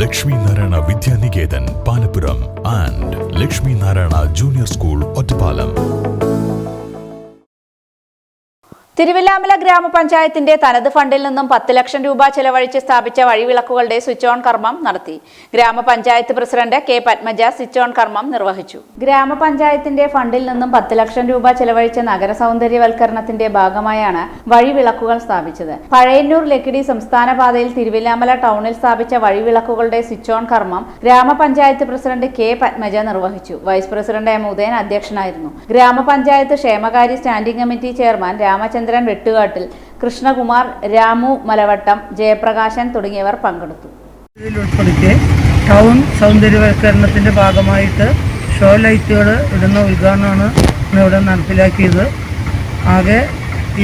Lakshmi Narayana Vidyaniketan Palappuram and Lakshmi Narayana junior school Ottapalam. Thiruvilwamala ഗ്രാമപഞ്ചായത്തിന്റെ തനത് ഫണ്ടിൽ നിന്നും 10 ലക്ഷം രൂപ ചെലവഴിച്ച് സ്ഥാപിച്ച വഴിവിളക്കുകളുടെ സ്വിച്ച് ഓൺ കർമ്മം നടത്തി. ഗ്രാമപഞ്ചായത്ത് president K Padmaja switch on കർമ്മം നിർവഹിച്ചു. ഗ്രാമപഞ്ചായത്തിന്റെ ഫണ്ടിൽ നിന്നും 10 ലക്ഷം രൂപ ചെലവഴിച്ച നഗര സൗന്ദര്യവൽക്കരണത്തിന്റെ ഭാഗമായാണ് വഴിവിളക്കുകൾ സ്ഥാപിച്ചത്. പഴയന്നൂർ ലക്കിടി സംസ്ഥാന പാതയിൽ തിരുവില്ലാമല ടൗണിൽ സ്ഥാപിച്ച വഴിവിളക്കുകളുടെ സ്വിച്ച് ഓൺ കർമ്മം ഗ്രാമപഞ്ചായത്ത് പ്രസിഡന്റ് കെ പത്മജ നിർവഹിച്ചു. വൈസ് പ്രസിഡന്റ് എം ഉദയൻ അധ്യക്ഷനായിരുന്നു. ഗ്രാമപഞ്ചായത്ത് ക്ഷേമകാര്യ standing committee chairman Ramachandran Vettukattil, Krishnakumar, Ramu Malavattam, Jayaprakashan തുടങ്ങിയവർ പങ്കെടുത്തു. ഇതിലുൾപ്പെടുത്തി ടൗൺ സൗന്ദര്യവൽക്കരണത്തിന്റെ ഭാഗമായിട്ട് ഷോ ലൈറ്റുകൾ ഇടുന്ന ഉദ്ഘാടനമാണ് ഇവിടെ നടപ്പിലാക്കിയത്. ആകെ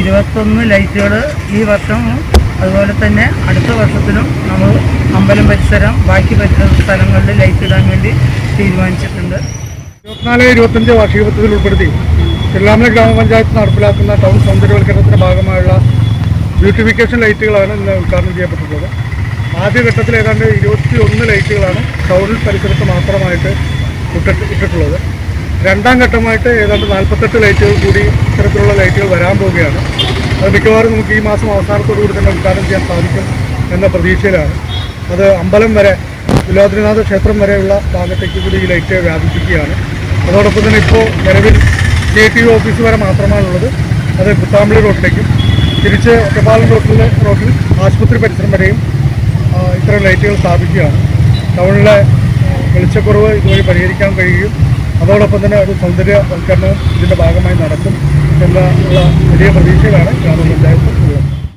21 ലൈറ്റുകൾ ഈ വർഷവും അതുപോലെ തന്നെ അടുത്ത വർഷത്തിലും നമ്മൾ അമ്പലം പരിസരം ബാക്കി സ്ഥലങ്ങളിൽ ലൈറ്റ് ഇടാൻ വേണ്ടി തീരുമാനിച്ചിട്ടുണ്ട്. 24-25 വാർഷിക പദ്ധതിയിൽ ഉൾപ്പെടുത്തി തിരുവില്ലാമല ഗ്രാമപഞ്ചായത്ത് നടപ്പിലാക്കുന്ന ടൗൺ സൗന്ദര്യവൽക്കരണത്തിൻ്റെ ഭാഗമായുള്ള ബ്യൂട്ടിഫിക്കേഷൻ ലൈറ്റുകളാണ് ഇന്ന് ഉദ്ഘാടനം ചെയ്യപ്പെട്ടിട്ടുള്ളത്. ആദ്യഘട്ടത്തിൽ ഏതാണ്ട് 21 ലൈറ്റുകളാണ് ടൗണിൽ പരിസരത്ത് മാത്രമായിട്ട് ഇട്ടിട്ടുള്ളത്. രണ്ടാം ഘട്ടമായിട്ട് ഏതാണ്ട് 48 ലൈറ്റുകൾ കൂടി ഇത്തരത്തിലുള്ള ലൈറ്റുകൾ വരാൻ പോവുകയാണ്. അത് മിക്കവാറും നമുക്ക് ഈ മാസം അവസാനത്തോടുകൂടി തന്നെ ഉദ്ഘാടനം ചെയ്യാൻ സാധിക്കും എന്ന പ്രതീക്ഷയിലാണ്. അത് അമ്പലം വരെ, വിലോദ്രനാഥ ക്ഷേത്രം വരെയുള്ള ഭാഗത്തേക്ക് കൂടി ഈ ലൈറ്റ് വ്യാപിപ്പിക്കുകയാണ്. അതോടൊപ്പം തന്നെ ഇപ്പോൾ നിലവിൽ KTO ഓഫീസ് വരെ മാത്രമാണുള്ളത്. അത് കുത്താമ്പളി റോഡിലേക്കും തിരിച്ച് ഒറ്റപ്പാലം റോഡിൽ ആശുപത്രി പരിസരം വരെയും ഇത്തരം ലൈറ്റുകൾ സ്ഥാപിക്കുകയാണ്. ടൗണിലെ വെളിച്ചക്കുറവ് ഇതുവഴി പരിഹരിക്കാൻ കഴിയും. അതോടൊപ്പം തന്നെ ഒരു സൗന്ദര്യവൽക്കരണവും ഇതിൻ്റെ ഭാഗമായി നടക്കും എന്നുള്ള വലിയ പ്രതീക്ഷയിലാണ് ഗ്രാമപഞ്ചായത്ത്.